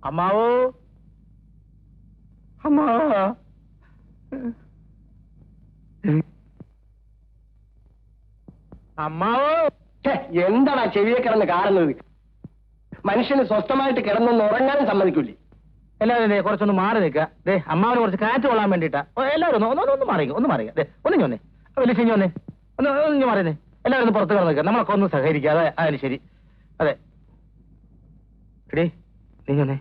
അമ്മാവോ, അമ്മാവ. അമ്മാവോ, എന്താണാ ചെവിയെ കിടന്ന് കാണുന്നത്? മനുഷ്യന് സ്വസ്ഥമായിട്ട് കിടന്നൊന്ന് ഉറങ്ങാനും സമ്മതിക്കൂലേ? എല്ലാവരും കുറച്ചൊന്ന് മാറി നിൽക്കുക. അമ്മാവിന് കുറച്ച് കാറ്റ് കൊള്ളാൻ വേണ്ടിട്ടാ. എല്ലാവരും ഒന്ന് മാറിക്കുക, ഒന്ന് മാറിക്കുക. ഒന്ന് ഞൊന്നേ, വലിയ ചിഞ്ഞൊന്നേ, ഒന്ന് മാറിയേ. എല്ലാവരും ഒന്ന് പുറത്ത് കിടന്ന് നിൽക്കുക. നമ്മളൊക്കെ ഒന്ന് സഹകരിക്കുക. അതിന് ശരി. അതെ, എടീ നീ ഞൊന്നേ.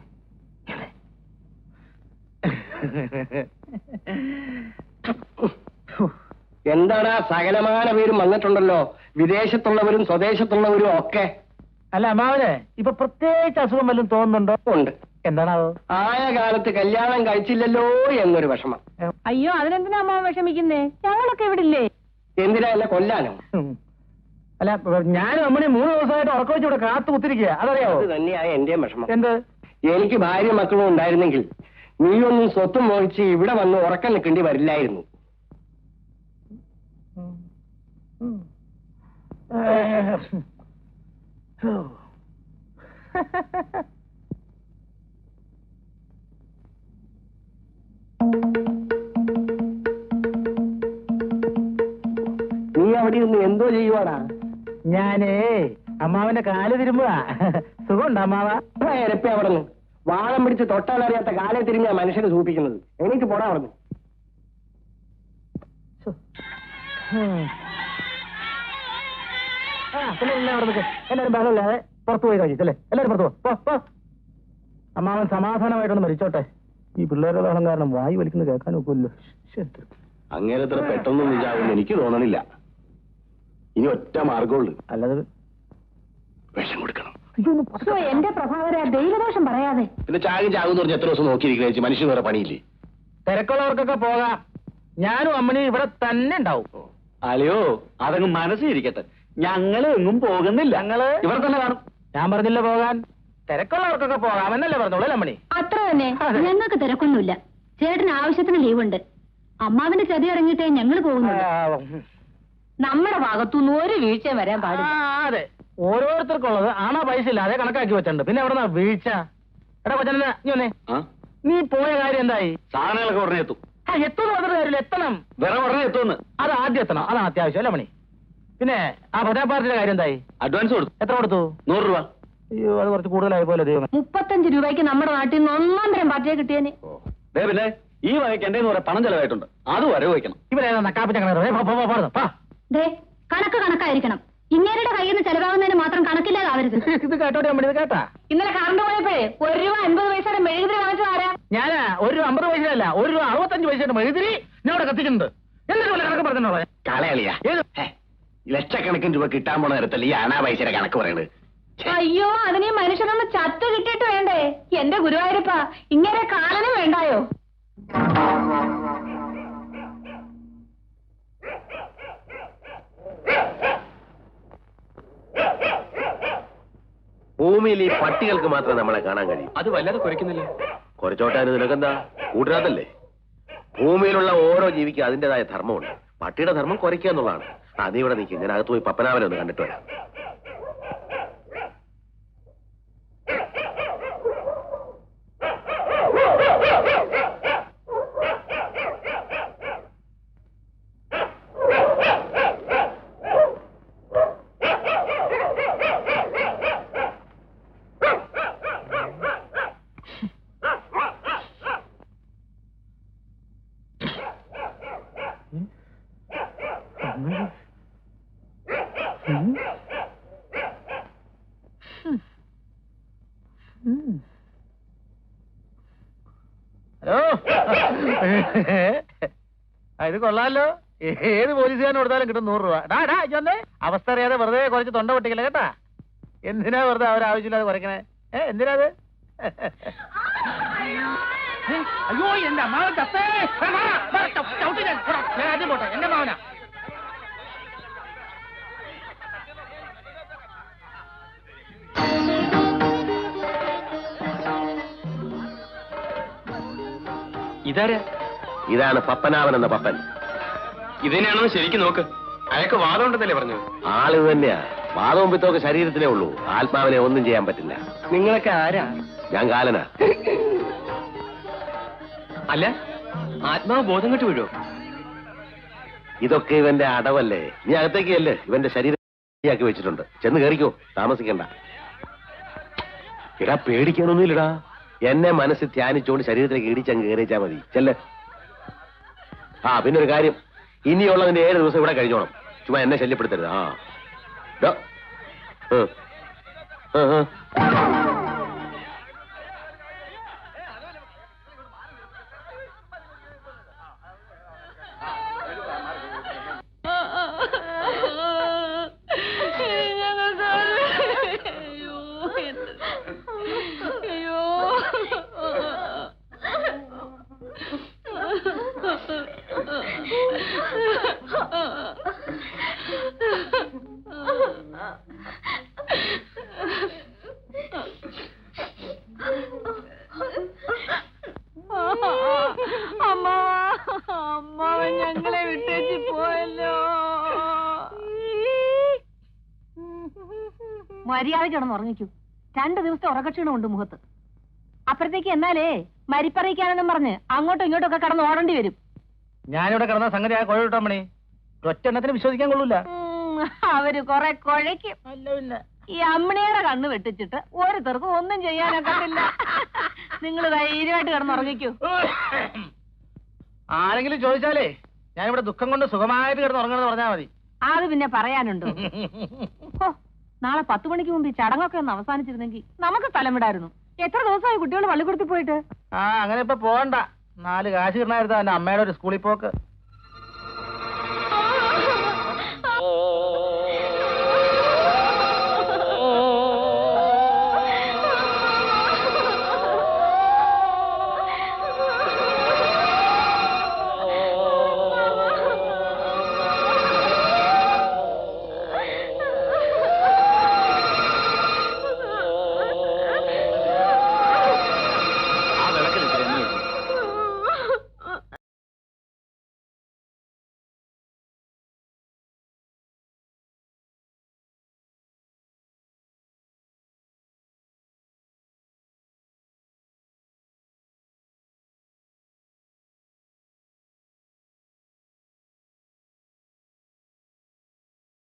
എന്താടാ, സകലമാന പേരും വന്നിട്ടുണ്ടല്ലോ, വിദേശത്തുള്ളവരും സ്വദേശത്തുള്ളവരും ഒക്കെ. അല്ല അമ്മാവന് ഇപ്പൊ പ്രത്യേകിച്ച് അസുഖം വല്ലതും തോന്നുന്നുണ്ടോ? ഉണ്ട്. എന്താണാവോ? ആയ കാലത്ത് കല്യാണം കഴിച്ചില്ലല്ലോ എന്നൊരു വിഷമം. അയ്യോ, അതിനെന്തിനാ അമ്മാവൻ വിഷമിക്കുന്നേ? ഞങ്ങളൊക്കെ ഇവിടെ ഇല്ലേ? എന്തിനാ എന്നെ കൊല്ലാനോ? അല്ല, ഞാനും അമ്മണി 3 ദിവസമായിട്ട് ഉറക്കം വെച്ച് ഇവിടെ കാത്തു കുത്തിരിക്കുക. അതറിയാവോ? അത് തന്നെയായ എന്റെയും വിഷമം. എന്ത്? എനിക്ക് ഭാര്യ മക്കളും ഉണ്ടായിരുന്നെങ്കിൽ നീയൊന്നും സ്വത്തും മോഹിച്ച് ഇവിടെ വന്ന് ഉറക്കം നിൽക്കേണ്ടി വരില്ലായിരുന്നു. നീ അവിടെ നിന്ന് എന്തോ ചെയ്യുവാടാ? ഞാനേ അമ്മാവന്റെ കാല് തിരുമ്പുക. സുഖമുണ്ടോ അമ്മാവ? എരപ്പ അവിടെ നിന്ന് വാളം പിടിച്ച് തൊട്ടാലറിയാത്ത കാലെ തിരിഞ്ഞാ മനുഷ്യനെ സൂപ്പിക്കുന്നത്. എനിക്ക് പോടാ പറഞ്ഞു. എല്ലാവരും ബഹളമില്ലാതെ പുറത്തു പോയി കഴിച്ചല്ലേ? എല്ലാവരും പുറത്തു പോ. അമ്മാവൻ സമാധാനമായിട്ടൊന്ന് മരിച്ചോട്ടെ. ഈ പിള്ളേരുടെ ബഹളം കാരണം വായു വലിക്കുന്നത് കേൾക്കാൻ ഒക്കുമല്ലോ. അങ്ങേരത്ര പെട്ടെന്നൊന്നും ഇതാവുമെന്ന് എനിക്ക് തോന്നണില്ല. ഇനി ഒറ്റ മാർഗമുള്ളൂ. അല്ലാതെ വിഷം കൊടുക്കണം. എന്റെ പ്രഭാകര, ദൈവദോഷം പറയാതെ. പിന്നെ ചാകുന്ന് പറഞ്ഞ് എത്ര ദിവസം നോക്കിയിരിക്കുന്ന മനുഷ്യന് വേറെ പണിയില്ലേ? തിരക്കുള്ളവർക്കൊക്കെ പോകാം. ഞാനും അമ്മണി ഇവിടെ തന്നെ ഉണ്ടാവും. അല്ലയോ, അതങ്ങ് മനസ്സിരിക്കട്ടെ. ഞങ്ങള് എങ്ങും പോകുന്നില്ല. ഞങ്ങള് ഇവിടെ തന്നെ കാണും. ഞാൻ പറഞ്ഞില്ല പോകാൻ. തിരക്കുള്ളവർക്കൊക്കെ പോകാമെന്നല്ലേ പറഞ്ഞോളൂ അമ്മണി? അത്ര തന്നെ. ഞങ്ങൾക്ക് തിരക്കൊന്നുമില്ല. ചേട്ടന് ആവശ്യത്തിന് ലീവുണ്ട്. അമ്മാവിന്റെ ചതി ഇറങ്ങിയിട്ടേ ഞങ്ങൾ പോകുന്നുള്ളൂ. നമ്മുടെ ഭാഗത്തുനിന്ന് ഒരു വീഴ്ച വരാൻ പാടില്ല. അതെ, ഓരോരുത്തർക്കുള്ളത് ആണാ പൈസ ഇല്ലാതെ കണക്കാക്കി വെച്ചിട്ടുണ്ട്. പിന്നെ എവിടെ നിന്നാ വീഴ്ച? എടാ കൊച്ചനെ, നീ വന്നേ. നീ പോയ കാര്യം എന്തായി? സാധനങ്ങളൊക്കെ ഉടനെ എത്തും. എത്തുമെന്ന് പറഞ്ഞ കാര്യമില്ല, എത്തണം. വേറെ ഉടനെ എത്തുമെന്ന്. അത് ആദ്യം എത്തണം, അതാണ് അത്യാവശ്യം അല്ലേ മണി? പിന്നെ ആ പ്രജാ പാർട്ടിയുടെ കാര്യം എന്തായി? അഡ്വാൻസ് കൊടുത്തു. എത്ര കൊടുത്തു? 100 രൂപ. അയ്യോ, അത് കുറച്ച് കൂടുതലായി പോലെ ദൈവം. 35 രൂപയ്ക്ക് നമ്മുടെ നാട്ടിൽ നിന്ന് 1 തരം പാർട്ടിയെ കിട്ടിയേനെ. പിന്നെ ഈ വകയ്ക്ക് എന്റെ പണം ചെലവായിട്ടുണ്ട്. അത് വരവ് വയ്ക്കണം. ഇവരേതാ നക്കാപ്പിച്ച കിണറ്? കണക്ക് കണക്കായിരിക്കണം. ഇങ്ങേരുടെ കയ്യിൽ നിന്ന് ചെലവാകുന്നതിന് മാത്രം കണക്കില്ലാതാവരുത്. ഇത് കേട്ടോടെ അമ്മ, ഇത് കേട്ടാ? ഇന്നലെ കറണ്ട് പോയപ്പോഴേ 1 രൂപ 50 പൈസയുടെ മെഴുകുതിരി വാങ്ങിച്ചത് ആരാ? ഞാനാ. 1 രൂപ 50 പൈസയല്ല, 1 രൂപ 65 പൈസയുടെ മെഴുകുതിരി ഞാൻ അവിടെ കത്തിക്കുന്നുണ്ട്. എന്നിട്ട് പോലെ കണക്ക് പറഞ്ഞോ? കളയളിയാ. ലക്ഷക്കണക്കിന് രൂപ കിട്ടാൻ പോണ നേരത്തല്ലേ ഈ അനാ പൈസയുടെ കണക്ക് പറയുന്നത്? അയ്യോ, അതിന് മനുഷ്യനൊന്ന് ചത്ത് കിട്ടിയിട്ട് വേണ്ടേ? എന്റെ ഗുരുവായൂരപ്പ, ഇങ്ങനെ കാലനും വേണ്ടായോ? ഭൂമിയിൽ ഈ പട്ടികൾക്ക് മാത്രമേ നമ്മളെ കാണാൻ കഴിയും. അത് വല്ലാതെ കുറയ്ക്കുന്നില്ല. കുറച്ചോട്ടാനും നിനക്കെന്താ? കൂട്ടുകാരല്ലേ? ഭൂമിയിലുള്ള ഓരോ ജീവിക്കും അതിൻ്റെതായ ധർമ്മമുണ്ട്. പട്ടിയുടെ ധർമ്മം കുറയ്ക്കുക എന്നുള്ളതാണ്. നീ ഇവിടെ നിൽക്കും. ഞാൻ അകത്ത് പോയി പപ്പനാവനെ ഒന്ന് കണ്ടിട്ട് വരാം. ഹലോ, ഇത് കൊള്ളാലോ. ഏത് പോലീസുകാരൻ കൊടുത്താലും കിട്ടും 100 രൂപ. ഇതൊന്നേ അവസ്ഥ അറിയാതെ വെറുതെ കുറച്ച് തൊണ്ട പൊട്ടിക്കല കേട്ടാ. എന്തിനാ വെറുതെ അവരാവശ്യമില്ലാതെ കുറയ്ക്കണേ? എന്തിനാ അത്? അയ്യോ, എന്റെ അമ്മാവൻ ചത്തേ. ഞാൻ ആദ്യം പോട്ടെ. എന്റെ മാവനാ. ഇതാണ് പപ്പനാവൻ എന്ന പപ്പൻ. ഇതിനെയാണെന്ന് ശരിക്കും നോക്ക്. അയാൾക്ക് വാദം ഉണ്ടെന്നല്ലേ പറഞ്ഞു? ആള് തന്നെയാ. വാദവും പിത്തമൊക്കെ ശരീരത്തിലേ ഉള്ളൂ, ആത്മാവിനെ ഒന്നും ചെയ്യാൻ പറ്റില്ല. നിങ്ങളൊക്കെ ആരാ? ഞാൻ കാലനാ. അല്ല, ആത്മാവ് ബോധം കെട്ട് വീഴോ? ഇതൊക്കെ ഇവന്റെ അടവല്ലേ. നീ അകത്തേക്ക് അല്ലേ, ഇവന്റെ ശരീരമാക്കി വെച്ചിട്ടുണ്ട്. ചെന്ന് കയറിക്കോ, താമസിക്കണ്ട. ഇടാ, പേടിക്കാനൊന്നുമില്ലടാ. എന്നെ മനസ്സിൽ ധ്യാനിച്ചോണ്ട് ശരീരത്തിലേക്ക് ഇടിച്ചങ്ങ് കയറിച്ചാ മതി. ചെല്ല്. ആ, പിന്നെ ഒരു കാര്യം, ഇനിയുള്ളതിന്റെ 7 ദിവസം ഇവിടെ കഴിഞ്ഞോണം. ചുമ്മാ എന്നെ ശല്യപ്പെടുത്തരുത്. ആ ഡോ. അമ്മാവൻ ഞങ്ങളെ വിട്ടേച്ച് പോയല്ലോ. മര്യാദ കിടന്ന് ഉറങ്ങിക്കൂ. 2 ദിവസത്തെ ഉറക്കക്ഷീണമുണ്ട് മുഖത്ത്. അപ്പഴത്തേക്ക് എന്നാലേ മരിപ്പറിയിക്കാനെന്നും പറഞ്ഞ് അങ്ങോട്ടും ഇങ്ങോട്ടും ഒക്കെ കടന്ന് ഓടേണ്ടി വരും. ഞാനിവിടെ കിടന്ന സംഗതി ആ കുഴ മണി ഒറ്റെണ്ണത്തിന് വിശ്വസിക്കാൻ കൊള്ളൂല. അവര് കൊറേ കുഴയ്ക്കും. ഈ അമ്മിണിയുടെ കണ്ണ് വെട്ടിച്ചിട്ട് ഓരോരുത്തർക്കും ഒന്നും ചെയ്യാനൊക്കത്തില്ല. നിങ്ങൾ ധൈര്യമായിട്ട് കിടന്നുറങ്ങിക്കൂ. ആരെങ്കിലും ചോദിച്ചാലേ ഞാനിവിടെ ദുഃഖം കൊണ്ട് സുഖമായിട്ട് കിടന്നുറങ്ങണമെന്ന് പറഞ്ഞാൽ മതി. അത് പിന്നെ പറയാനുണ്ടോ? നാളെ 10 മണിക്ക് മുമ്പ് ഈ ചടങ്ങൊക്കെ ഒന്ന് അവസാനിച്ചിരുന്നെങ്കിൽ നമുക്ക് സ്ഥലം വിടായിരുന്നു. എത്ര ദിവസമായി കുട്ടികൾ പള്ളിക്കൂടത്തിൽ പോയിട്ട്? അങ്ങനെ ഇപ്പൊ പോകണ്ട. 4 കാശ് കിട്ടണായിരുന്നു എന്റെ അമ്മയുടെ ഒരു സ്കൂളിൽ പോക്ക്.